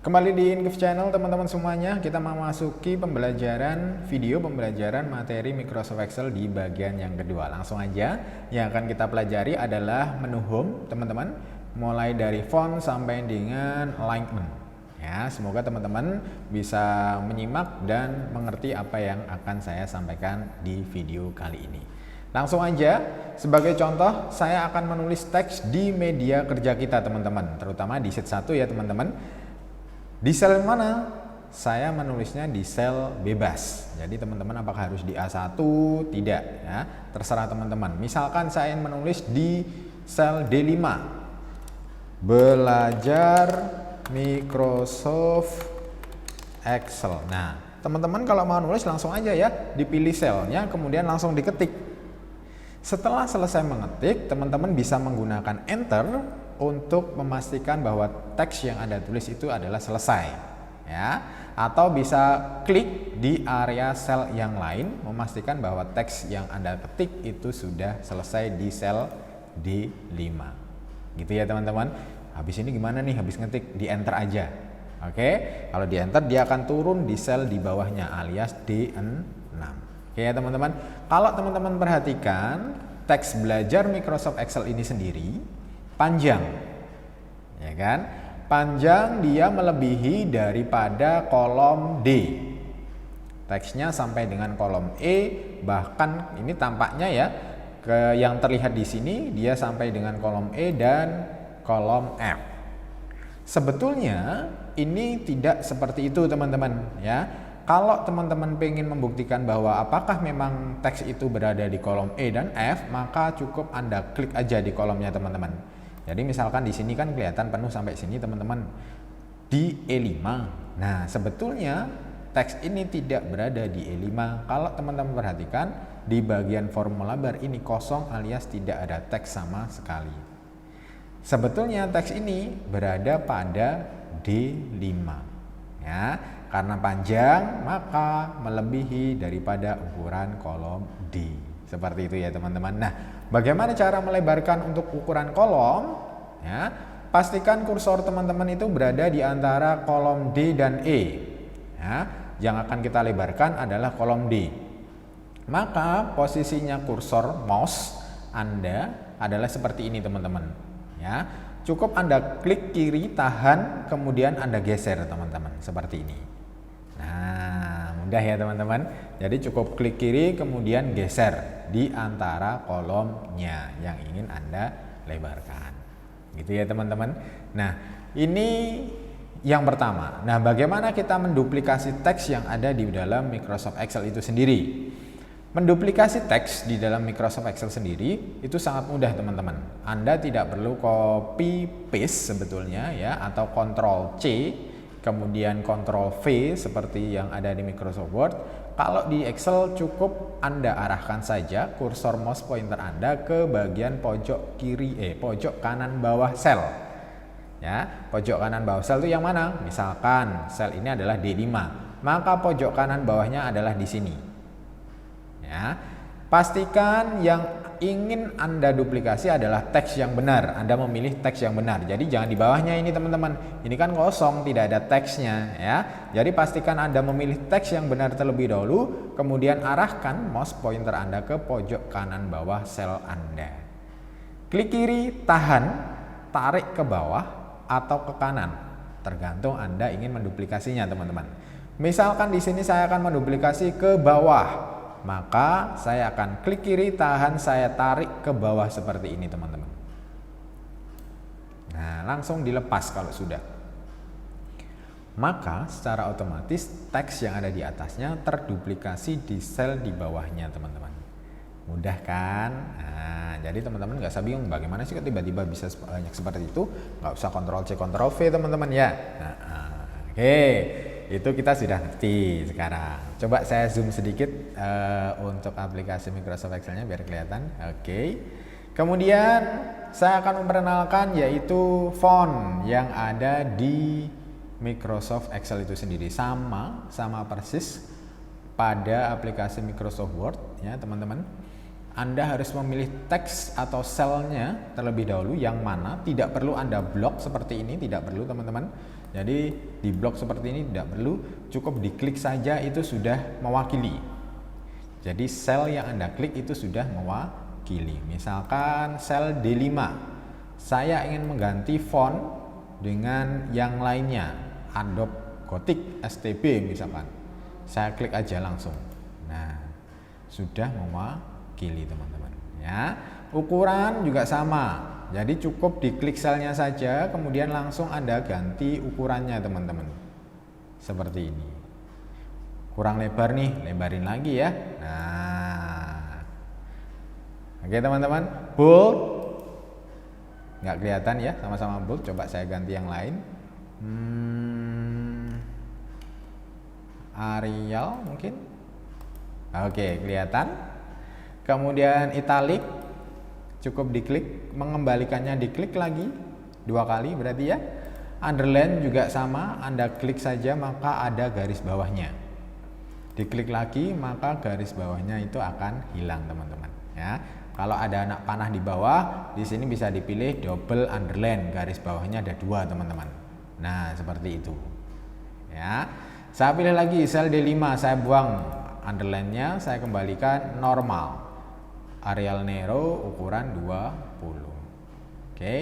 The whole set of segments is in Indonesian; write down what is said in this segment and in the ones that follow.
Kembali di Ingif Channel teman-teman semuanya, kita memasuki pembelajaran materi Microsoft Excel di bagian yang kedua. Langsung aja, yang akan kita pelajari adalah menu home teman-teman, mulai dari font sampai dengan alignment. Ya, semoga teman-teman bisa menyimak dan mengerti apa yang akan saya sampaikan di video kali ini. Langsung aja, sebagai contoh saya akan menulis teks di media kerja kita teman-teman, terutama di sheet 1 ya teman-teman. Di sel mana? Saya menulisnya di sel bebas. Jadi teman-teman apakah harus di A1? Tidak ya, terserah teman-teman. Misalkan saya ingin menulis di sel D5. Belajar Microsoft Excel. Nah, teman-teman kalau mau nulis langsung aja ya, dipilih selnya kemudian langsung diketik. Setelah selesai mengetik, teman-teman bisa menggunakan enter untuk memastikan bahwa teks yang Anda tulis itu adalah selesai ya, atau bisa klik di area sel yang lain memastikan bahwa teks yang Anda ketik itu sudah selesai di sel D5 gitu ya teman-teman. Habis ini gimana nih, habis ngetik di enter aja. Oke, kalau di enter dia akan turun di sel di bawahnya alias D6. Oke ya teman-teman, kalau teman-teman perhatikan teks belajar Microsoft Excel ini sendiri panjang, ya kan? Panjang, dia melebihi daripada kolom D. Teksnya sampai dengan kolom E, bahkan ini tampaknya ya, yang terlihat di sini dia sampai dengan kolom E dan kolom F. Sebetulnya ini tidak seperti itu teman-teman ya. Kalau teman-teman pengen membuktikan bahwa apakah memang teks itu berada di kolom E dan F, maka cukup Anda klik aja di kolomnya teman-teman. Jadi misalkan di sini kan kelihatan penuh sampai sini teman-teman di E5. Nah, sebetulnya teks ini tidak berada di E5. Kalau teman-teman perhatikan di bagian formula bar ini kosong alias tidak ada teks sama sekali. Sebetulnya teks ini berada pada D5. Ya, karena panjang maka melebihi daripada ukuran kolom D. Seperti itu ya teman-teman. Nah, bagaimana cara melebarkan untuk ukuran kolom? Ya, pastikan kursor teman-teman itu berada di antara kolom D dan E. Ya, yang akan kita lebarkan adalah kolom D. Maka posisinya kursor mouse Anda adalah seperti ini teman-teman. Ya, cukup Anda klik kiri, tahan, kemudian Anda geser teman-teman seperti ini. Nah, mudah ya teman-teman. Jadi cukup klik kiri kemudian geser di antara kolomnya yang ingin Anda lebarkan. Gitu ya teman-teman. Nah, ini yang pertama. Nah, bagaimana kita menduplikasi teks yang ada di dalam Microsoft Excel itu sendiri? Menduplikasi teks di dalam Microsoft Excel sendiri itu sangat mudah teman-teman. Anda tidak perlu copy paste sebetulnya ya, atau Ctrl C kemudian Ctrl V seperti yang ada di Microsoft Word. Kalau di Excel cukup Anda arahkan saja kursor mouse pointer Anda ke bagian pojok kiri pojok kanan bawah sel. Ya, pojok kanan bawah sel itu yang mana? Misalkan sel ini adalah D5, maka pojok kanan bawahnya adalah di sini. Ya, pastikan yang ingin Anda duplikasi adalah teks yang benar. Anda memilih teks yang benar. Jadi jangan di bawahnya ini teman-teman. Ini kan kosong, tidak ada teksnya ya. Jadi pastikan Anda memilih teks yang benar terlebih dahulu, kemudian arahkan mouse pointer Anda ke pojok kanan bawah sel Anda. Klik kiri, tahan, tarik ke bawah atau ke kanan, tergantung Anda ingin menduplikasinya teman-teman. Misalkan di sini saya akan menduplikasi ke bawah. Maka saya akan klik kiri, tahan, saya tarik ke bawah seperti ini teman-teman. Nah, langsung dilepas kalau sudah. Maka secara otomatis teks yang ada di atasnya terduplikasi di sel di bawahnya teman-teman. Mudah kan? Nah, jadi teman-teman nggak usah bingung bagaimana sih kok tiba-tiba bisa banyak seperti itu. Nggak usah Ctrl C, Ctrl V teman-teman ya. Oke. Itu kita sudah ngerti sekarang. Coba saya zoom sedikit untuk aplikasi Microsoft Excel-nya biar kelihatan. Oke. Kemudian saya akan memperkenalkan yaitu font yang ada di Microsoft Excel itu sendiri, sama persis pada aplikasi Microsoft Word ya teman-teman. Anda harus memilih teks atau selnya terlebih dahulu yang mana. Tidak perlu Anda blok seperti ini, tidak perlu teman-teman. Jadi di blok seperti ini tidak perlu, cukup diklik saja itu sudah mewakili. Jadi sel yang Anda klik itu sudah mewakili. Misalkan sel D5, saya ingin mengganti font dengan yang lainnya, Adobe Gothic STB misalkan. Saya klik aja langsung. Nah, sudah mewakili teman-teman ya. Ukuran juga sama, jadi cukup diklik selnya saja kemudian langsung Anda ganti ukurannya teman-teman, seperti ini. Kurang lebar nih, lebarin lagi ya. Nah, oke teman-teman, bold nggak kelihatan ya, sama-sama bold. Coba saya ganti yang lain, Arial mungkin. Oke, kelihatan. Kemudian italic, cukup diklik, mengembalikannya diklik lagi 2 kali berarti ya. Underline juga sama, Anda klik saja maka ada garis bawahnya. Diklik lagi maka garis bawahnya itu akan hilang teman-teman ya. Kalau ada anak panah di bawah, di sini bisa dipilih double underline, garis bawahnya ada 2 teman-teman. Nah, seperti itu. Ya. Saya pilih lagi sel D5, saya buang underline-nya, saya kembalikan normal. Arial Nero ukuran 20. Oke.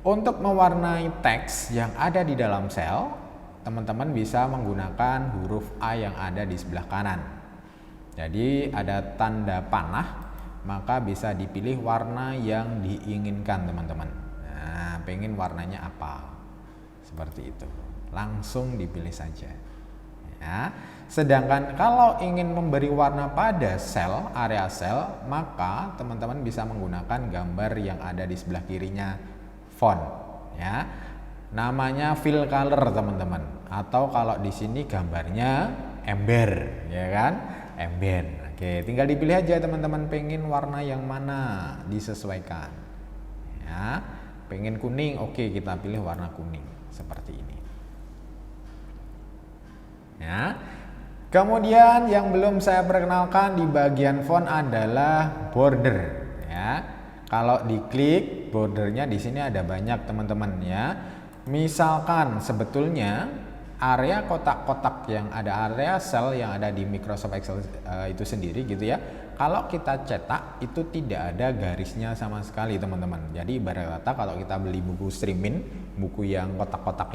Untuk mewarnai teks yang ada di dalam sel, teman-teman bisa menggunakan huruf A yang ada di sebelah kanan. Jadi ada tanda panah, maka bisa dipilih warna yang diinginkan teman-teman. Nah, pengen warnanya apa? Seperti itu. Langsung dipilih saja. Ya. Sedangkan kalau ingin memberi warna pada sel, area sel, maka teman-teman bisa menggunakan gambar yang ada di sebelah kirinya font ya. Namanya fill color teman-teman, atau kalau di sini gambarnya ember ya kan, ember. Oke, tinggal dipilih aja teman-teman pengen warna yang mana, disesuaikan ya. Pengen kuning, oke kita pilih warna kuning seperti ini ya. Kemudian yang belum saya perkenalkan di bagian font adalah border ya. Kalau diklik bordernya di sini ada banyak teman-teman ya. Misalkan sebetulnya area kotak-kotak yang ada, area sel yang ada di Microsoft Excel itu sendiri gitu ya. Kalau kita cetak itu tidak ada garisnya sama sekali teman-teman. Jadi ibarat kata kalau kita beli buku streaming, buku yang kotak-kotak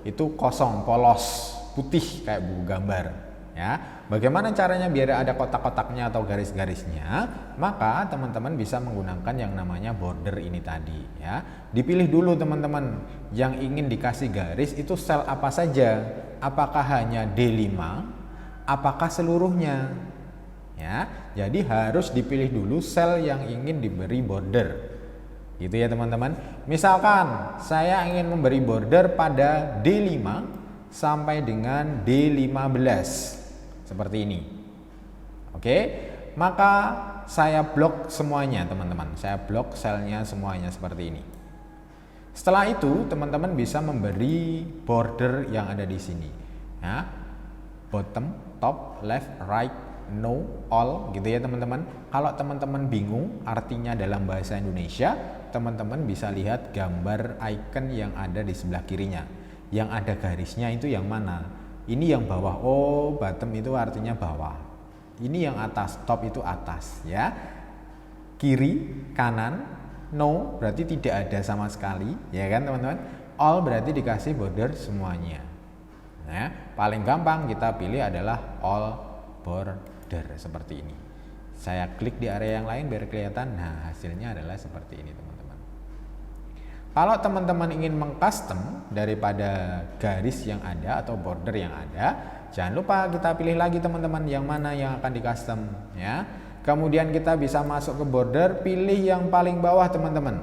itu kosong, polos, putih kayak buku gambar. Ya, bagaimana caranya biar ada kotak-kotaknya atau garis-garisnya? Maka teman-teman bisa menggunakan yang namanya border ini tadi ya. Dipilih dulu teman-teman yang ingin dikasih garis itu sel apa saja. Apakah hanya D5? Apakah seluruhnya? Ya, jadi harus dipilih dulu sel yang ingin diberi border. Gitu ya teman-teman. Misalkan saya ingin memberi border pada D5 sampai dengan D15. Seperti ini. Oke, maka saya blok semuanya teman-teman. Saya blok selnya semuanya seperti ini. Setelah itu teman-teman bisa memberi border yang ada di sini ya. Bottom, top, left, right, no, all gitu ya teman-teman. Kalau teman-teman bingung artinya dalam bahasa Indonesia, teman-teman bisa lihat gambar icon yang ada di sebelah kirinya. Yang ada garisnya itu yang mana? Ini yang bawah, oh bottom itu artinya bawah. Ini yang atas, top itu atas ya. Kiri, kanan, no berarti tidak ada sama sekali ya kan teman-teman. All berarti dikasih border semuanya. Nah, paling gampang kita pilih adalah all border seperti ini. Saya klik di area yang lain biar kelihatan. Nah, hasilnya adalah seperti ini teman-teman. Kalau teman-teman ingin mengcustom daripada garis yang ada atau border yang ada, jangan lupa kita pilih lagi teman-teman yang mana yang akan di custom ya. Kemudian kita bisa masuk ke border, pilih yang paling bawah teman-teman.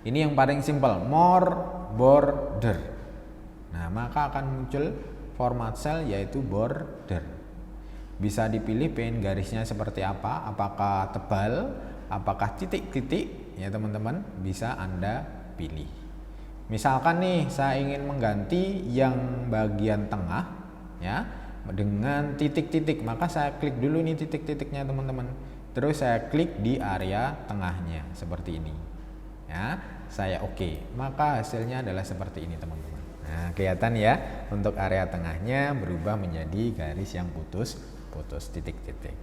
Ini yang paling simple, more border. Nah, maka akan muncul format sel yaitu border. Bisa dipilih pengen garisnya seperti apa, apakah tebal, apakah titik-titik ya teman-teman, bisa Anda pilih. Misalkan nih saya ingin mengganti yang bagian tengah ya dengan titik-titik, maka saya klik dulu nih titik-titiknya teman-teman. terus saya klik di area tengahnya seperti ini. Ya, saya oke, maka hasilnya adalah seperti ini teman-teman. Nah, kelihatan ya, untuk area tengahnya berubah menjadi garis yang putus titik-titik.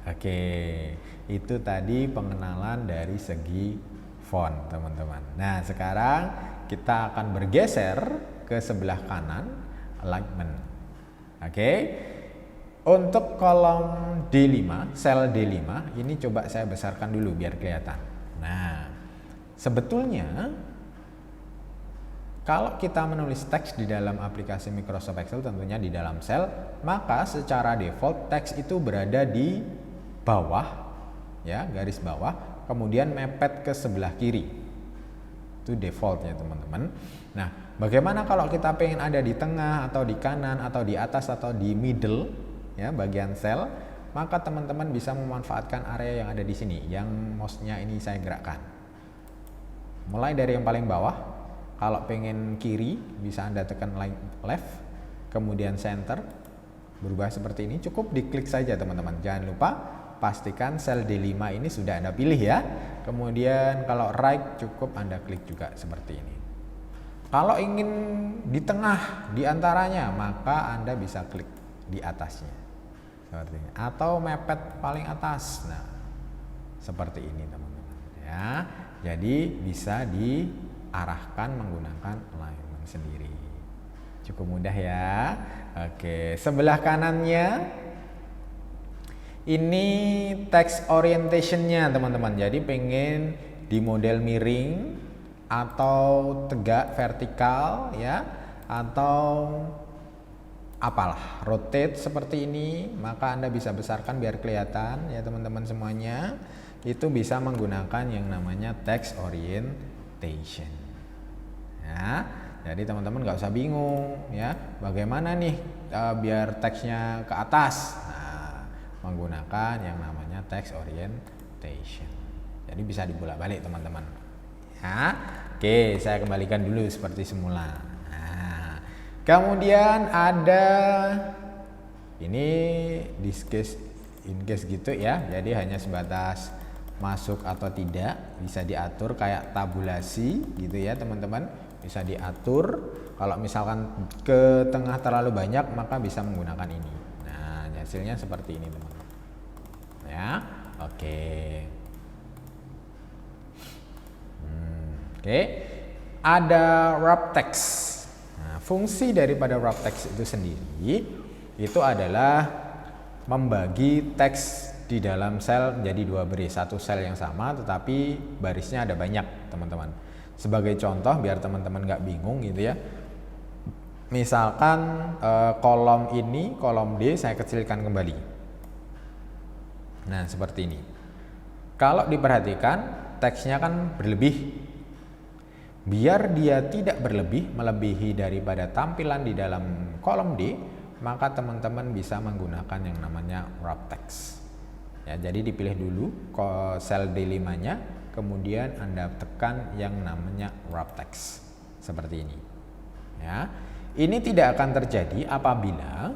Oke, itu tadi pengenalan dari segi font teman-teman. Nah, sekarang kita akan bergeser ke sebelah kanan, alignment. Oke, untuk kolom D5, sel D5 ini coba saya besarkan dulu biar kelihatan. Nah, sebetulnya kalau kita menulis teks di dalam aplikasi Microsoft Excel, tentunya di dalam sel, maka secara default teks itu berada di bawah, ya, garis bawah, kemudian mepet ke sebelah kiri. Itu defaultnya teman-teman. Nah, bagaimana kalau kita pengen ada di tengah atau di kanan atau di atas atau di middle, ya, bagian sel, maka teman-teman bisa memanfaatkan area yang ada di sini, yang mouse-nya ini saya gerakkan. Mulai dari yang paling bawah. Kalau pengen kiri bisa Anda tekan left, kemudian center, berubah seperti ini. Cukup diklik saja teman-teman. Jangan lupa pastikan sel D5 ini sudah Anda pilih ya. Kemudian kalau right cukup Anda klik juga seperti ini. Kalau ingin di tengah di antaranya, maka Anda bisa klik di atasnya seperti ini, atau mepet paling atas. Nah, seperti ini teman-teman ya. Jadi bisa diarahkan menggunakan alignment sendiri. Cukup mudah ya. Oke, sebelah kanannya ini text orientation-nya teman-teman. Jadi pengen di model miring atau tegak vertikal ya, atau apalah, rotate seperti ini, maka Anda bisa besarkan biar kelihatan ya teman-teman semuanya. Itu bisa menggunakan yang namanya text orientation. Ya, jadi teman-teman nggak usah bingung ya, bagaimana nih biar teksnya ke atas. Nah, menggunakan yang namanya text orientation. Jadi bisa dibolak-balik teman-teman. Ya, oke, saya kembalikan dulu seperti semula. Nah, kemudian ada ini in case gitu ya. Jadi hanya sebatas masuk atau tidak, bisa diatur kayak tabulasi gitu ya teman-teman, bisa diatur. Kalau misalkan ke tengah terlalu banyak maka bisa menggunakan ini. Nah, hasilnya seperti ini teman-teman ya. Oke. Oke, ada wrap text. Nah, fungsi daripada wrap text itu sendiri itu adalah membagi teks di dalam sel menjadi dua baris, satu sel yang sama tetapi barisnya ada banyak teman-teman. Sebagai contoh biar teman-teman nggak bingung gitu ya, misalkan kolom ini, kolom D saya kecilkan kembali. Nah seperti ini. Kalau diperhatikan teksnya kan berlebih. Biar dia tidak berlebih, melebihi daripada tampilan di dalam kolom D, maka teman-teman bisa menggunakan yang namanya wrap text. Ya, jadi dipilih dulu sel D5-nya, kemudian Anda tekan yang namanya wrap text seperti ini. Ya, ini tidak akan terjadi apabila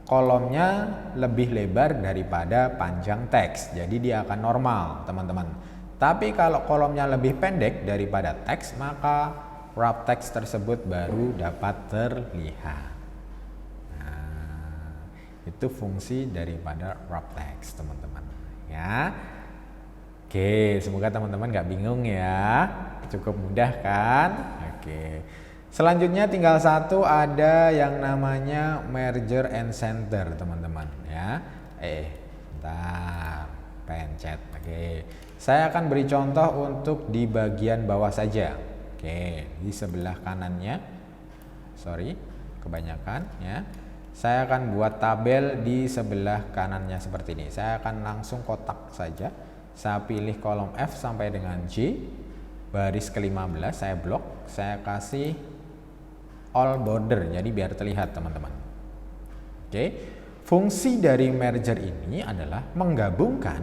kolomnya lebih lebar daripada panjang teks. Jadi dia akan normal, teman-teman. Tapi kalau kolomnya lebih pendek daripada teks, maka wrap text tersebut baru dapat terlihat. Nah, itu fungsi daripada wrap text, teman-teman. Ya, oke, semoga teman-teman nggak bingung ya, cukup mudah kan? Oke, selanjutnya tinggal satu, ada yang namanya merger and center teman-teman ya. Bentar, pencet. Oke, saya akan beri contoh untuk di bagian bawah saja. Oke, di sebelah kanannya, sorry, kebanyakan ya. Saya akan buat tabel di sebelah kanannya seperti ini. Saya akan langsung kotak saja. Saya pilih kolom F sampai dengan J. Baris ke-15 saya blok. Saya kasih all border. Jadi biar terlihat teman-teman. Oke. Fungsi dari merger ini adalah menggabungkan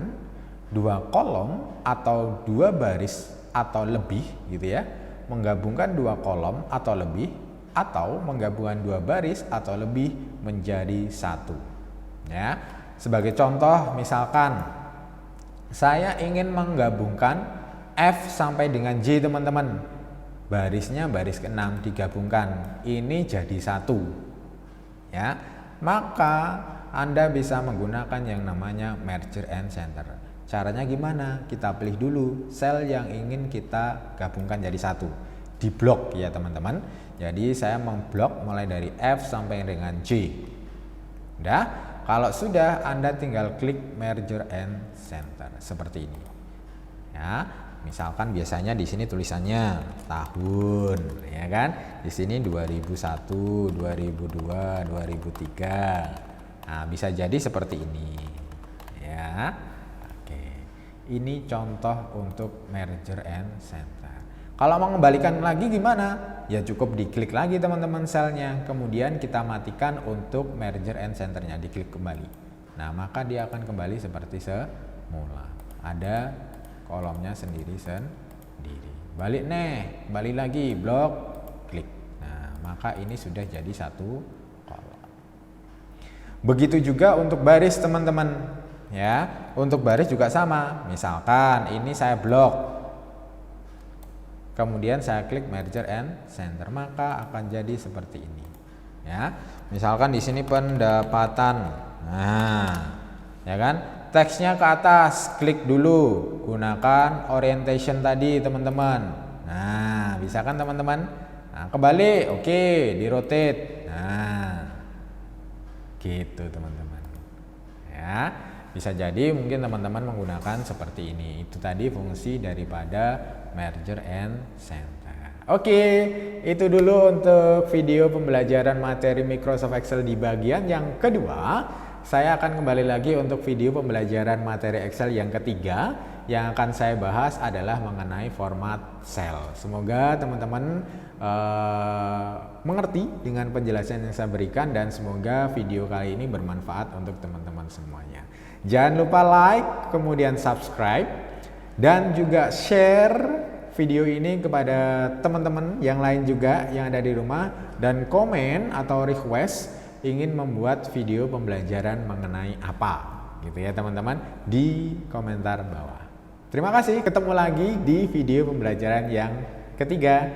dua kolom atau dua baris atau lebih gitu ya. Menggabungkan dua kolom atau lebih, atau menggabungkan dua baris atau lebih menjadi satu. Ya, sebagai contoh misalkan saya ingin menggabungkan F sampai dengan J teman-teman. Barisnya baris ke-6 digabungkan. Ini jadi satu. Ya. Maka Anda bisa menggunakan yang namanya merger and center. Caranya gimana? Kita pilih dulu sel yang ingin kita gabungkan jadi satu. Di blok ya teman-teman. Jadi saya memblok mulai dari F sampai dengan J. Udah? Kalau sudah, Anda tinggal klik merger and center seperti ini. Ya, misalkan biasanya di sini tulisannya tahun, ya kan? Di sini 2001, 2002, 2003. Nah, bisa jadi seperti ini. Ya. Oke. Ini contoh untuk merger and center. Kalau mau mengembalikan lagi gimana? Ya cukup diklik lagi teman-teman selnya. Kemudian kita matikan untuk merger and centernya, diklik kembali. Nah, maka dia akan kembali seperti semula. Ada kolomnya sendiri. Balik balik lagi, blok, klik. Nah, maka ini sudah jadi satu kolom. Begitu juga untuk baris teman-teman. Ya, untuk baris juga sama. Misalkan ini saya blok. Kemudian saya klik merger and center, maka akan jadi seperti ini. Ya, misalkan di sini pendapatan. Nah, ya kan? Teksnya ke atas, klik dulu, gunakan orientation tadi teman-teman. Nah, bisa kan teman-teman? Nah, kembali, oke, di rotate. Nah, gitu teman-teman. Ya, bisa jadi mungkin teman-teman menggunakan seperti ini. Itu tadi fungsi daripada merger and center. Oke, itu dulu untuk video pembelajaran materi Microsoft Excel di bagian yang kedua. Saya akan kembali lagi untuk video pembelajaran materi Excel yang ketiga. Yang akan saya bahas adalah mengenai format sel. Semoga teman-teman mengerti dengan penjelasan yang saya berikan, dan semoga video kali ini bermanfaat untuk teman-teman semuanya. Jangan lupa like, kemudian subscribe, dan juga share video ini kepada teman-teman yang lain juga yang ada di rumah, dan komen atau request ingin membuat video pembelajaran mengenai apa gitu ya teman-teman, di komentar bawah. Terima kasih, ketemu lagi di video pembelajaran yang ketiga.